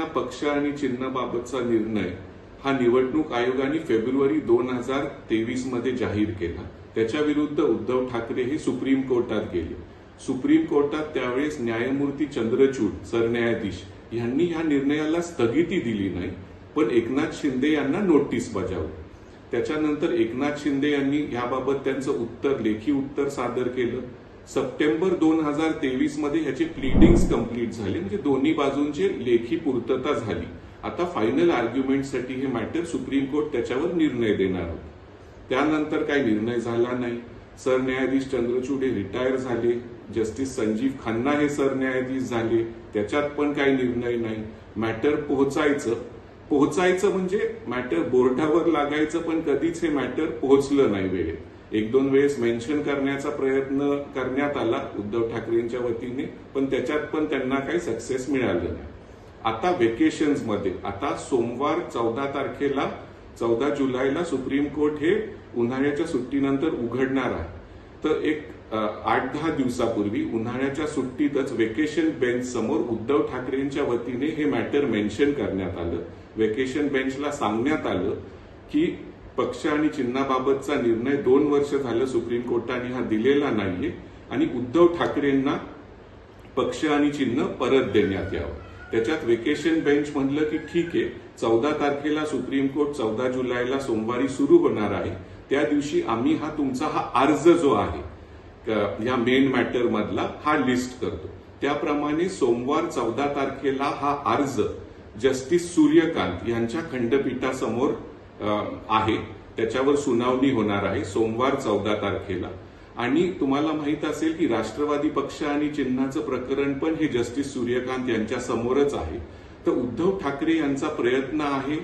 शिवसेना पक्ष आणि चिन्हाबाबतचा निर्णय हा निवडणूक आयोगाने फेब्रुवारी 2023 मध्ये जाहीर केला। त्याच्या विरुद्ध उद्धव ठाकरे हे सुप्रीम कोर्टात गेले। सुप्रीम कोर्टात त्यावेळेस न्यायमूर्ती चंद्रचूड सरन्यायाधीश यांनी ह्या निर्णयाला स्थगिती दिली नाही, पण एकनाथ शिंदे यांना नोटीस बजावली। त्याच्यानंतर एकनाथ शिंदे यांनी याबाबत त्यांचं लेखी उत्तर सादर केलं। सप्टेंबर 2023 मध्ये ह्याचे प्लीडिंग्स कंप्लीट झाले, म्हणजे दोन्ही बाजूंची लेखी पूर्तता झाली। आता फायनल आर्ग्युमेंटसाठी हे मॅटर सुप्रीम कोर्ट त्याच्यावर निर्णय देणार होते। त्यानंतर काही निर्णय झाला नाही। सरन्यायाधीश चंद्रचूड हे रिटायर झाले, जस्टिस संजीव खन्ना हे सरन्यायाधीश झाले, त्याच्यात पण काही निर्णय नाही। मॅटर पोहोचायचं म्हणजे मॅटर बोर्डावर लागायचं, पण कधीच हे मॅटर पोहोचलं नाही वेळेत। एक दोन वेळेस मेन्शन करण्याचा प्रयत्न करण्यात आला उद्धव ठाकरेंच्या वतीने, पण त्याच्यात पण त्यांना काही सक्सेस मिळालं नाही। आता वेकेशन्स मध्ये आता सोमवार 14 जुलैला सुप्रीम कोर्ट हे उन्हाळ्याच्या सुट्टीनंतर उघडणार आहे। तर एक 8-10 दिवसापूर्वी उन्हाळ्याच्या सुट्टीतच वेकेशन बेंच समोर उद्धव ठाकरेंच्या वतीने हे मॅटर मेन्शन करण्यात आलं। वेकेशन बेंचला सांगण्यात आलं की पक्ष आणि चिन्हाबाबतचा निर्णय 2 वर्ष झालं सुप्रीम कोर्टाने हा दिलेला नाहीये आणि उद्धव ठाकरेंना पक्ष आणि चिन्ह परत देण्यात यावं। त्याच्यात वेकेशन बेंच म्हणलं की ठीक आहे, 14 तारखेला सुप्रीम कोर्ट 14 जुलैला सोमवारी सुरू होणार आहे, त्या दिवशी आम्ही तुमचा अर्ज जो आहे या मेन मॅटर मधला हा लिस्ट करतो। त्याप्रमाणे सोमवार 14 तारखेला हा अर्ज जस्टिस सूर्यकांत यांच्या खंडपीठासमोर आहे, त्याच्यावर सुनावणी होणार आहे सोमवार 14 तारखेला। आणि तुम्हाला माहित असेल की राष्ट्रवादी पक्ष आणि चिन्हाचं प्रकरण पण हे जस्टिस सूर्यकांत यांच्या समोरच आहे। तर उद्धव ठाकरे यांचा प्रयत्न आहे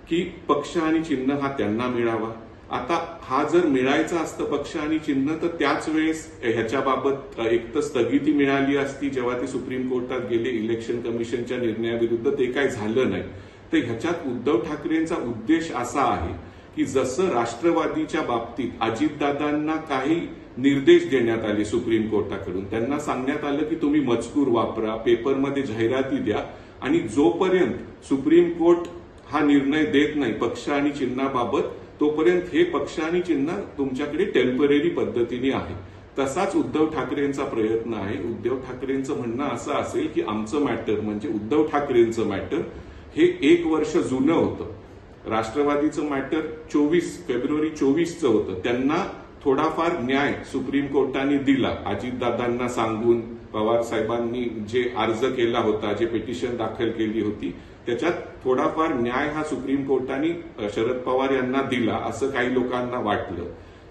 की पक्ष आणि चिन्ह हा त्यांना मिळावा। आता हा जर मिळायचा असतं पक्ष आणि चिन्ह, तर त्याच वेळेस ह्याच्याबाबत एक तर स्थगिती मिळाली असती जेव्हा ते सुप्रीम कोर्टात गेले इलेक्शन कमिशनच्या निर्णयाविरुद्ध, ते काय झालं नाही। तर ह्याच्यात उद्धव ठाकरेंचा उद्देश असा आहे की जसं राष्ट्रवादीच्या बाबतीत अजितदादांना काही निर्देश देण्यात आले सुप्रीम कोर्टाकडून, त्यांना सांगण्यात आलं की तुम्ही मजकूर वापरा, पेपरमध्ये जाहिराती द्या, आणि जोपर्यंत सुप्रीम कोर्ट हा निर्णय देत नाही पक्ष आणि चिन्हाबाबत, तोपर्यंत हे पक्ष आणि चिन्ह तुमच्याकडे टेम्पररी पद्धतीने आहे। तसाच उद्धव ठाकरेंचा प्रयत्न आहे। उद्धव ठाकरेंचं म्हणणं असं असेल की आमचं मॅटर म्हणजे उद्धव ठाकरेंचं मॅटर हे 1 वर्ष जुनं होतं। राष्ट्रवादीचं मॅटर फेब्रुवारी 24चं होतं। त्यांना थोडाफार न्याय सुप्रीम कोर्टाने दिला, अजितदादांना सांगून पवार साहेबांनी जे अर्ज केला होता, जे पिटिशन दाखल केली होती, त्याच्यात थोडाफार न्याय हा सुप्रीम कोर्टाने शरद पवार यांना दिला असं काही लोकांना वाटलं।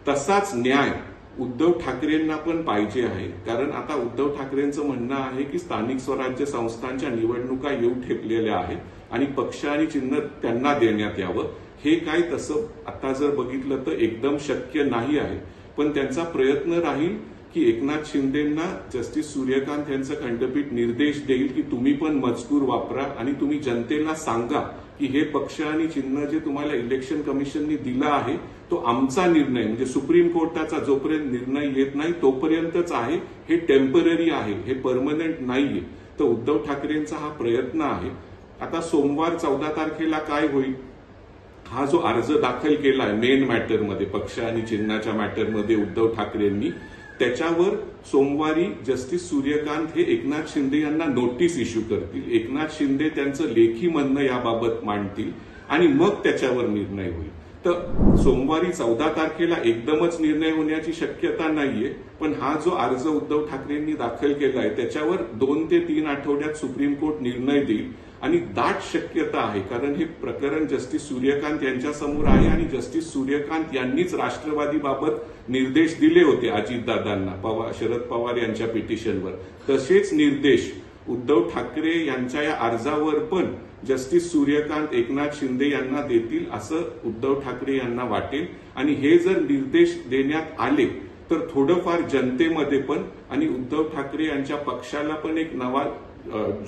तसाच न्याय उद्धव ठाकरेंना पण पाहिजे आहे, कारण आता उद्धव ठाकरेंचं म्हणणं आहे की स्थानिक स्वराज्य संस्थांच्या निवडणुका येऊ ठेपलेल्या आहेत आणि पक्ष आणि चिन्ह त्यांना देण्यात यावं। हे काय तसं आता जर बघितलं तर एकदम शक्य नाही आहे, पण त्यांचा प्रयत्न राहील की एकनाथ शिंदेंना जस्टिस सूर्यकांत यांचं खंडपीठ निर्देश देईल की तुम्ही पण मजकूर वापरा आणि तुम्ही जनतेला सांगा की हे पक्ष आणि चिन्ह जे तुम्हाला इलेक्शन कमिशनने दिला आहे तो आमचा निर्णय, म्हणजे सुप्रीम कोर्टाचा जोपर्यंत निर्णय येत नाही तोपर्यंतच आहे, हे टेम्पररी आहे, हे परमनंट नाहीये। तर उद्धव ठाकरेंचा हा प्रयत्न आहे। आता सोमवार 14 तारखेला काय होईल, हा जो अर्ज दाखल केलाय मेन मॅटरमध्ये पक्ष आणि चिन्हाच्या मॅटरमध्ये उद्धव ठाकरेंनी, त्याच्यावर सोमवारी जस्टिस सूर्यकांत हे एकनाथ शिंदे यांना नोटीस इश्यू करतील। एकनाथ शिंदे त्यांचं लेखी म्हणणं याबाबत मांडतील आणि मग त्याच्यावर निर्णय होईल। तर सोमवारी 14 तारखेला एकदमच निर्णय होण्याची शक्यता नाहीये, पण हा जो अर्ज उद्धव ठाकरेंनी दाखल केलाय त्याच्यावर 2 ते 3 आठवड्यात सुप्रीम कोर्ट निर्णय देईल आणि दाट शक्यता आहे, कारण हे प्रकरण जस्टिस सूर्यकांत यांच्या समोर आहे आणि जस्टिस सूर्यकांत यांनीच राष्ट्रवादीबाबत निर्देश दिले होते अजितदादांना शरद पवार यांच्या पिटिशनवर। तसेच निर्देश उद्धव ठाकरे यांच्या या अर्जावर पण जस्टिस सूर्यकांत एकनाथ शिंदे यांना देतील असं उद्धव ठाकरे यांना वाटेल। आणि हे जर निर्देश देण्यात आले तर थोडंफार जनतेमध्ये पण आणि उद्धव ठाकरे यांच्या पक्षाला पण एक नवा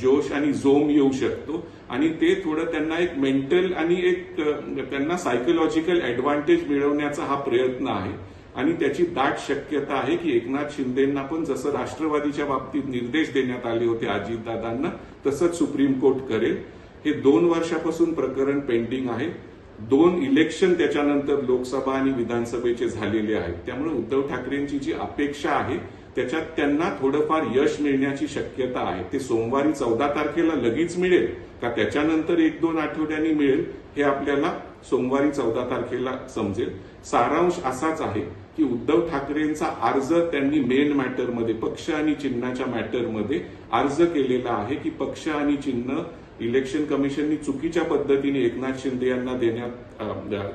जोश आणि जोम येऊ शकतो आणि ते थोडं त्यांना एक मेंटल आणि एक त्यांना सायकोलॉजिकल ऍडव्हान्टेज मिळवण्याचा हा प्रयत्न आहे आणि त्याची दाट शक्यता आहे की एकनाथ शिंदेंना पण जसं राष्ट्रवादीच्या बाबतीत निर्देश देण्यात आले होते अजितदादांना, तसंच सुप्रीम कोर्ट करेल। हे 2 वर्षापासून प्रकरण पेंडिंग आहे. 2 इलेक्शन त्याच्यानंतर लोकसभा आणि विधानसभेचे झालेले आहेत. त्यामुळे उद्धव ठाकरेंची जी अपेक्षा आहे त्याच्यात त्यांना थोडंफार यश मिळण्याची शक्यता आहे. ते सोमवारी 14 तारखेला लगेच मिळेल का त्याच्यानंतर 1-2 आठवड्यांनी मिळेल हे आपल्याला सोमवारी 14 तारखेला समजेल. सारांश असाच आहे की उद्धव ठाकरेंचा अर्ज त्यांनी मेन मॅटरमध्ये, पक्ष आणि चिन्हाच्या मॅटरमध्ये अर्ज केलेला आहे की पक्ष आणि चिन्ह इलेक्शन कमिशननी चुकीच्या पद्धतीने एकनाथ शिंदे यांना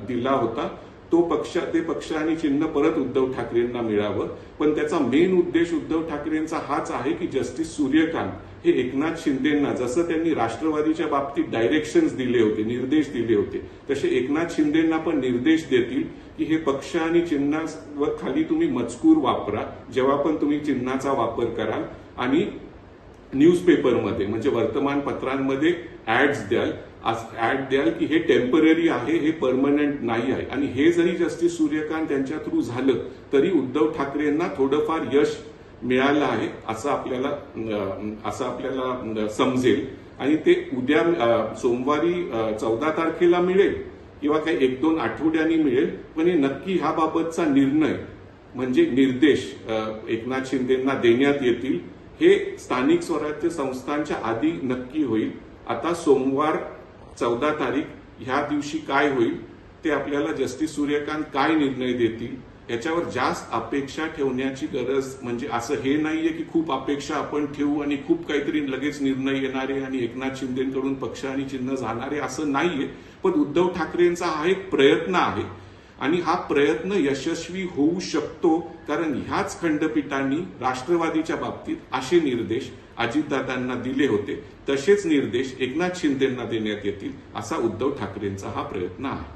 दिला होता. ते पक्ष आणि चिन्ह परत उद्धव ठाकरेंना मिळावं. पण त्याचा मेन उद्देश उद्धव ठाकरेंचा हाच आहे की जस्टिस सूर्यकांत हे एकनाथ शिंदेंना, जसं त्यांनी राष्ट्रवादीच्या बाबतीत डायरेक्शन्स दिले होते, निर्देश दिले होते, तसे एकनाथ शिंदेंना पण निर्देश देतील की हे पक्ष आणि चिन्हावर खाली तुम्ही मजकूर वापरा जेव्हा पण तुम्ही चिन्हाचा वापर कराल, आणि न्यूजपेपरमध्ये म्हणजे वर्तमानपत्रांमध्ये ऍड द्याल की हे टेम्पररी आहे, हे परमनंट नाही आहे. आणि हे जरी जस्टिस सूर्यकांत यांच्या थ्रू झालं तरी उद्धव ठाकरेंना थोडंफार यश मिळालं आहे असं आपल्याला समजेल. आणि ते उद्या सोमवारी 14 तारखेला मिळेल किंवा काही 1-2 आठवड्यांनी मिळेल, पण हे नक्की ह्याबाबतचा निर्णय म्हणजे निर्देश एकनाथ शिंदेंना देण्यात येतील. हे स्थानिक स्वराज्य संस्थांच्या आधी नक्की होईल. आता सोमवार 14 तारीख ह्या दिवशी काय होईल ते आपल्याला जस्टिस सूर्यकांत काय निर्णय देतील याच्यावर जास्त अपेक्षा ठेवण्याची गरज, म्हणजे असं हे नाहीये की खूप अपेक्षा आपण ठेवू आणि खूप काहीतरी लगेच निर्णय येणारे आणि एकनाथ शिंदेकडून पक्ष आणि चिन्ह जाणारे असं नाहीये. पण उद्धव ठाकरेंचा हा एक प्रयत्न आहे आणि हा प्रयत्न यशस्वी होऊ शकतो, कारण ह्याच खंडपीठांनी राष्ट्रवादीच्या बाबतीत असे निर्देश अजितदादांना दिले होते. तसेच निर्देश एकनाथ शिंदेंना देण्यात येतील असा उद्धव ठाकरेंचा हा प्रयत्न आहे.